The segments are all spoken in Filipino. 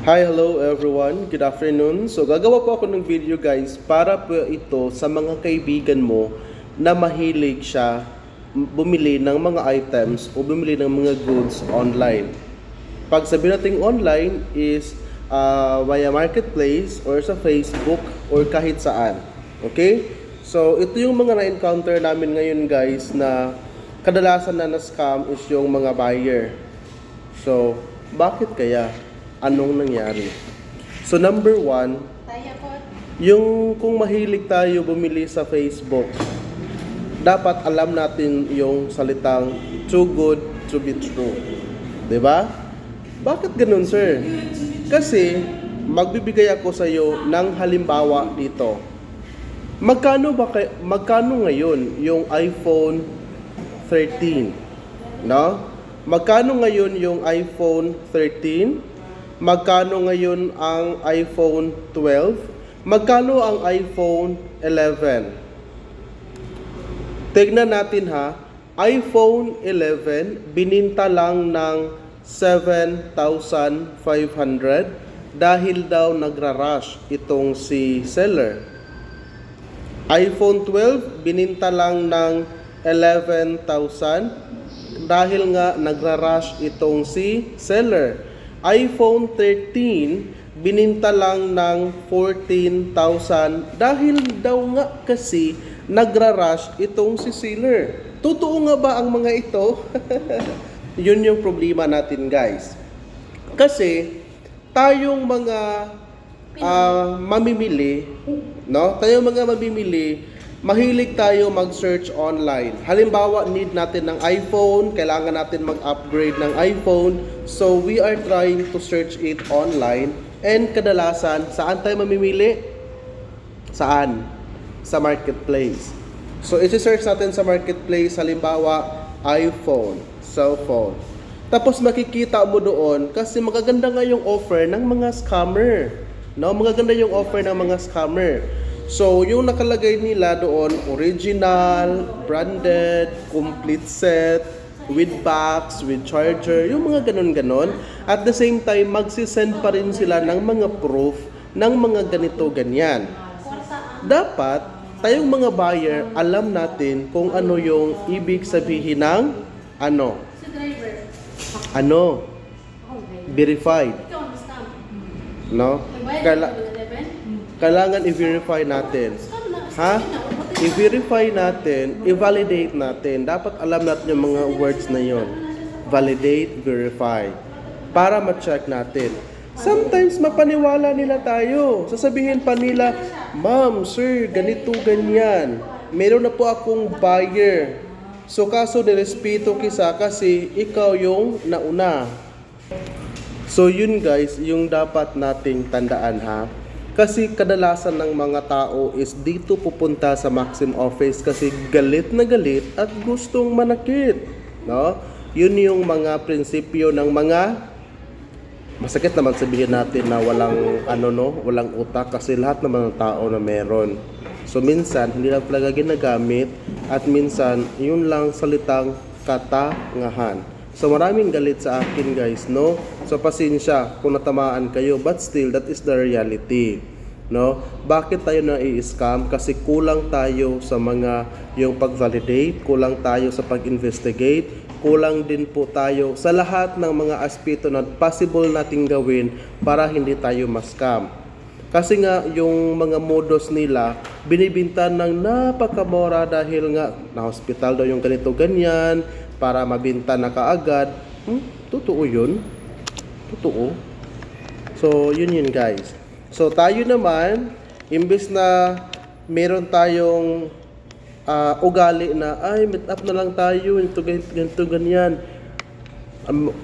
Hi, hello everyone. Good afternoon. So gagawa po ako ng video guys para po ito sa mga kaibigan mo na mahilig siya bumili ng mga items o bumili ng mga goods online. Pag sabihin natin online is via marketplace or sa Facebook or kahit saan. Okay? So ito yung mga na-encounter namin ngayon guys na kadalasan na scam is yung mga buyer. So bakit kaya? Anong nangyari? So number one, yung kung mahilig tayo bumili sa Facebook, dapat alam natin yung salitang too good to be true. 'Di ba? Bakit ganun, sir? Kasi magbibigay ako sa iyo ng halimbawa dito. Magkano ngayon yung iPhone 13? No? Magkano ngayon yung iPhone 13? Magkano ngayon ang iPhone 12? Magkano ang iPhone 11? Tignan natin ha. iPhone 11 bininta lang ng 7,500 dahil daw nagra-rush itong si seller. iPhone 12 bininta lang ng 11,000 dahil nga nagra-rush itong si seller. iPhone 13 bininta lang ng 14,000 dahil daw nga kasi nagra-rush itong si seller. Totoo nga ba ang mga ito? Yun yung problema natin guys. Kasi tayong mga mamimili, no? Tayong mga mamimili, mahilig tayo mag-search online. Halimbawa, need natin ng iPhone, kailangan natin mag-upgrade ng iPhone. So, we are trying to search it online. And kadalasan, saan tayo mamimili? Saan? Sa marketplace. So, isi-search natin sa marketplace, halimbawa, iPhone, cellphone. Tapos makikita mo doon, kasi magaganda nga yung offer ng mga scammer. No? Magaganda yung offer ng mga scammer. So, yung nakalagay nila doon, original, branded, complete set, with box, with charger, yung mga ganon-ganon. At the same time, magsisend pa rin sila ng mga proof ng mga ganito-ganyan. Dapat, tayong mga buyer, alam natin kung ano yung ibig sabihin ng ano. Ano? Verified. No? Kailangan i-verify natin. Ha? I-verify natin, i-validate natin. Dapat alam natin yung mga words na yon. Validate, verify. Para ma-check natin. Sometimes mapaniwala nila tayo. Sasabihin pa nila, ma'am, sir, ganito, ganyan. Meron na po akong buyer. So kaso nirespeto kisa kasi ikaw yung nauna. So yun guys, yung dapat nating tandaan ha. Kasi kadalasan ng mga tao is dito pupunta sa Maxim office kasi galit na galit at gustong manakit. No? Yun yung mga prinsipyo ng mga, masakit naman sabihin natin na walang utak kasi lahat naman ng tao na meron. So minsan hindi lang talaga ginagamit at minsan yun lang salitang katangahan. So maraming galit sa akin guys, no? So pasensya kung natamaan kayo, but still that is the reality, no? Bakit tayo na-i-scam? Kasi kulang tayo sa mga yung pag-validate, kulang tayo sa pag-investigate, kulang din po tayo sa lahat ng mga aspeto na possible nating gawin para hindi tayo ma-scam. Kasi nga yung mga modus nila binibinta ng napakamura dahil nga na hospital daw yung ganito ganyan para mabinta na kaagad. Totoo yun. Totoo. So, yun guys. So, tayo naman, imbes na meron tayong ugali na, ay, meet up na lang tayo, ganito, ganyan.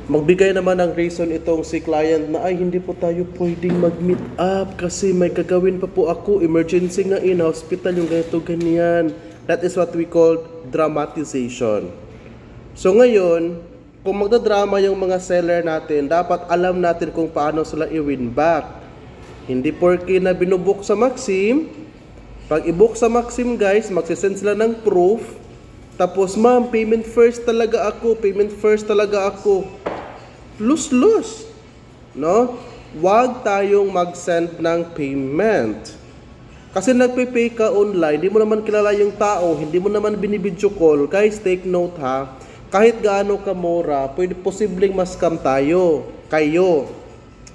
Magbigay naman ng reason itong si client na, ay, hindi po tayo pwedeng mag-meet up kasi may gagawin pa po ako. Emergency nga in hospital yung ganito, ganyan. That is what we call dramatization. So ngayon, kung magdadrama yung mga seller natin, dapat alam natin kung paano sila i-win back. Hindi porke na binubook sa Maxim, pag i-book sa Maxim guys, magsisend sila ng proof, tapos ma'am, payment first talaga ako. Lose-lose. No? Huwag tayong mag-send ng payment. Kasi nagpe-pay ka online, hindi mo naman kilala yung tao, hindi mo naman binibidyo call. Guys, take note ha, kahit gaano kamura, posibleng ma-scam kayo.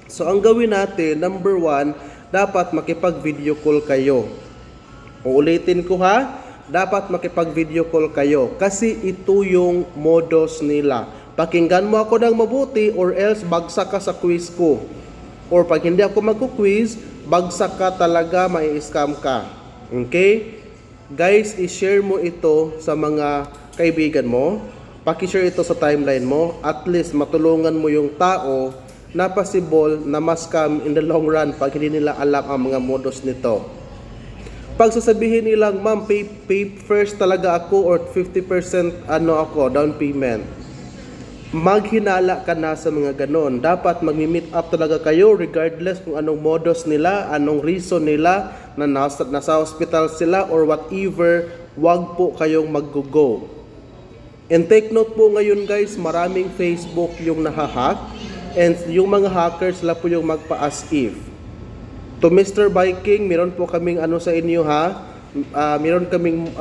So, ang gawin natin, number 1, dapat makipag-video call kayo. Uulitin ko ha, dapat makipag-video call kayo. Kasi ito yung modus nila. Pakinggan mo ako ng mabuti or else bagsak ka sa quiz ko. Or pag hindi ako magku-quiz, bagsak ka talaga, mai-scam ka. Okay? Guys, i-share mo ito sa mga kaibigan mo. Paki-share ito sa timeline mo. At least matulungan mo yung tao na possible na ma-scam in the long run pag hindi nila alam ang mga modus nito. Pag sasabihin nilang, ma'am, pay first talaga ako or 50% down payment. Maghinala ka na sa mga ganon. Dapat mag-meet up talaga kayo regardless kung anong modus nila, anong reason nila na nasa hospital sila or whatever, wag po kayong mag-go. And take note po ngayon guys, maraming Facebook yung nahahack and yung mga hackers sila po yung magpa-as if. To Mr. Viking, meron po kaming sa inyo ha. Meron kaming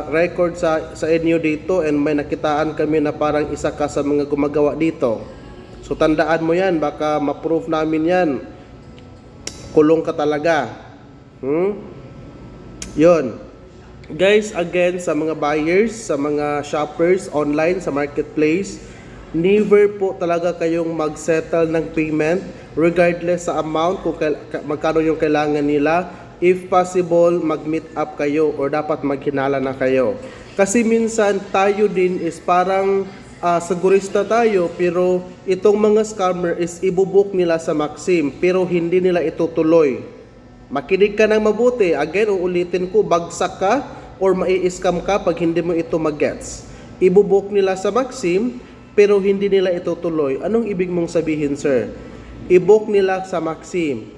record sa inyo dito and may nakitaan kami na parang isa ka sa mga gumagawa dito. So tandaan mo yan, baka ma-prove namin yan. Kulong ka talaga. Yun. Guys, again, sa mga buyers, sa mga shoppers online, sa marketplace, never po talaga kayong mag-settle ng payment regardless sa amount kung magkano yung kailangan nila. If possible, mag-meet up kayo or dapat maghinala na kayo. Kasi minsan tayo din is parang sigurista tayo pero itong mga scammer is ibubuk nila sa Maxim pero hindi nila itutuloy. Makinig ka ng mabuti. Again, uulitin ko, bagsak ka or mai-scam ka pag hindi mo ito mag-gets. Ibubuk nila sa Maxim pero hindi nila itutuloy. Anong ibig mong sabihin, sir? I-book nila sa Maxim.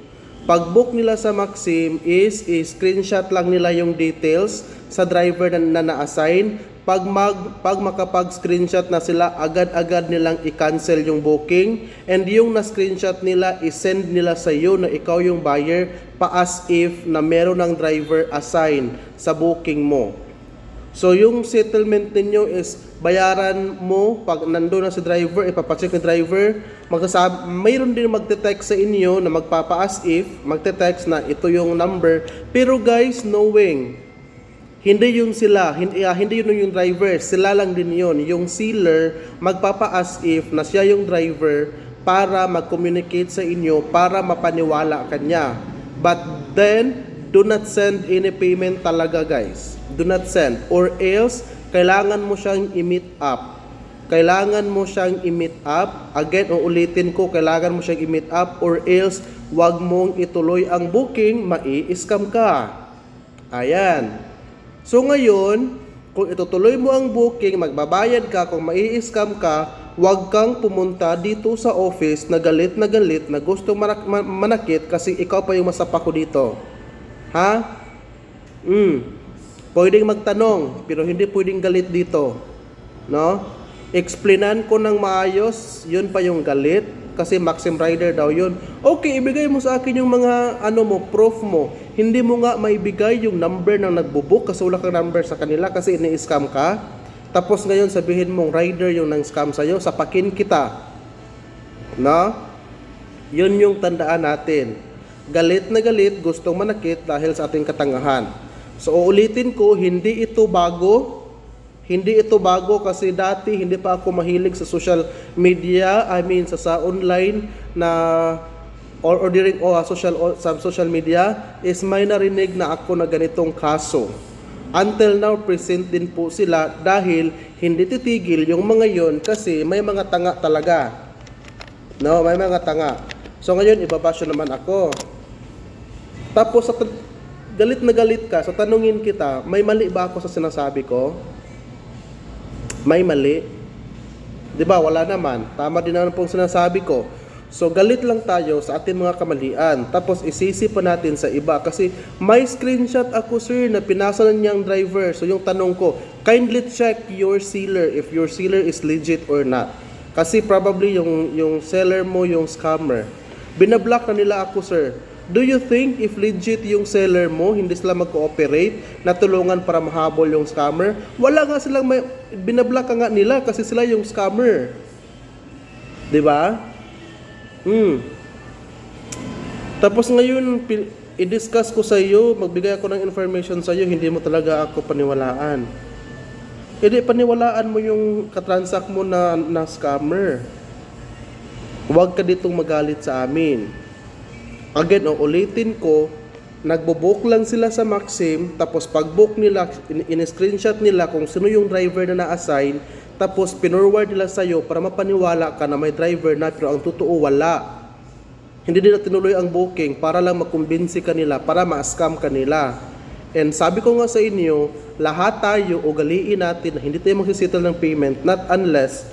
Pag-book nila sa Maxim is i-screenshot lang nila yung details sa driver na na-assign. Pag makapag-screenshot na sila, agad-agad nilang i-cancel yung booking. And yung na-screenshot nila, i-send nila sa iyo na ikaw yung buyer pa-as if na meron ng driver assign sa booking mo. So yung settlement ninyo is bayaran mo pag nandoon na si driver, ipapacheck ni driver, mayroon din magte-text sa inyo na magpapa-as if, magte-text na ito yung number. Pero guys, knowing, hindi yun sila, hindi yun yung driver, sila lang din yun. Yung seller, magpapa-as if na siya yung driver para mag-communicate sa inyo, para mapaniwala kanya. But then, do not send any payment talaga guys. Do not send. Or else, kailangan mo siyang i-meet up. Kailangan mo siyang i-meet up. Again, uulitin ko, kailangan mo siyang i-meet up or else, wag mong ituloy ang booking, mai-scam ka. Ayan. So ngayon, kung itutuloy mo ang booking, magbabayad ka, kung mai-scam ka, wag kang pumunta dito sa office na galit na gusto manakit kasi ikaw pa yung masapa ko dito. Ha? Pwedeng magtanong, pero hindi pwedeng galit dito. No? Explainan ko ng maayos, yun pa yung galit. Kasi Maxim Rider daw yun. Okay, ibigay mo sa akin yung mga proof mo. Hindi mo nga maibigay yung number ng nagbubook kasi wala kang number sa kanila kasi ini-scam ka. Tapos ngayon sabihin mong rider yung nang-scam sa'yo, sapakin kita. No? Yun yung tandaan natin. Galit na galit, gustong manakit dahil sa ating katangahan. So uulitin ko, hindi ito bago. Hindi ito bago kasi dati hindi pa ako mahilig sa social media, sa online na or during sa social media is may narinig na ako na ganitong kaso. Until now, present din po sila dahil hindi titigil yung mga yon kasi may mga tanga talaga. No, may mga tanga. So ngayon, ibabasyo naman ako. Tapos, galit na galit ka, so tanungin kita, may mali ba ako sa sinasabi ko? May mali? Diba, wala naman. Tama din naman pong sinasabi ko. So, galit lang tayo sa ating mga kamalian. Tapos, isisi pa natin sa iba. Kasi, may screenshot ako, sir, na pinasa na niyang driver. So, yung tanong ko, kindly check your seller if your seller is legit or not. Kasi, probably, yung seller mo, yung scammer. Binablock na nila ako, sir. Do you think if legit yung seller mo, hindi sila mag-cooperate na tulungan para mahabol yung scammer? Wala nga silang binablock ka nga nila kasi sila yung scammer. 'Di ba? Tapos ngayon, i-discuss ko sa iyo, magbigay ako ng information sa iyo, hindi mo talaga ako paniwalaan. Hindi paniwalaan mo yung katransact mo na scammer. Huwag ka ditong magalit sa amin. Again, ulitin ko, nagbo-book lang sila sa Maxim, tapos pag-book nila, in-screenshot nila kung sino yung driver na na-assign, tapos pinorward nila sa'yo para mapaniwala ka na may driver na, pero ang totoo wala. Hindi nila tinuloy ang booking para lang makumbinsi ka nila, para ma-scam ka nila. And sabi ko nga sa inyo, lahat tayo ugaliin natin na hindi tayo magsisettle ng payment, not unless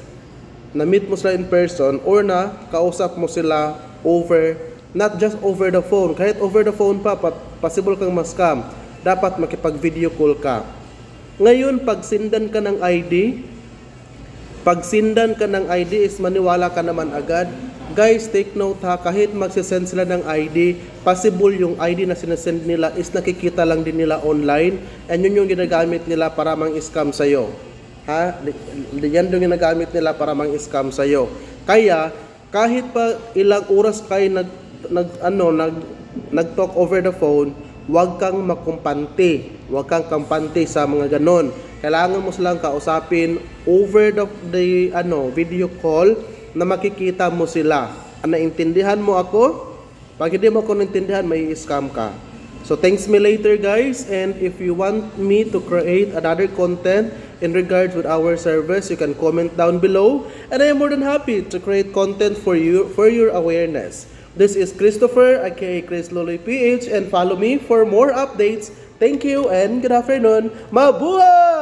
na-meet mo sila in person or na kausap mo sila over, not just over the phone. Kahit over the phone pa, possible kang ma-scam. Dapat makipag-video call ka. Ngayon, pag sindan ka ng ID, is maniwala ka naman agad. Guys, take note ha, kahit magsisend sila ng ID, possible yung ID na sinasend nila is nakikita lang din nila online, and yun yung ginagamit nila para mang-scam sa'yo. Ha? Yan yung ginagamit nila para mang-scam sa'yo. Kaya, kahit pa ilang oras kayo nag-talk over the phone, huwag kang makumpante. Huwag kang kampante sa mga ganon. Kailangan mo silang kausapin over the video call na makikita mo sila. Naintindihan mo ako? Pag hindi mo ako naintindihan, may scam ka. So thanks me later guys, and if you want me to create another content in regards with our service, you can comment down below, and I am more than happy to create content for you for your awareness. This is Christopher, aka Chris Loloy PH, and follow me for more updates. Thank you and good afternoon. Mabuhay!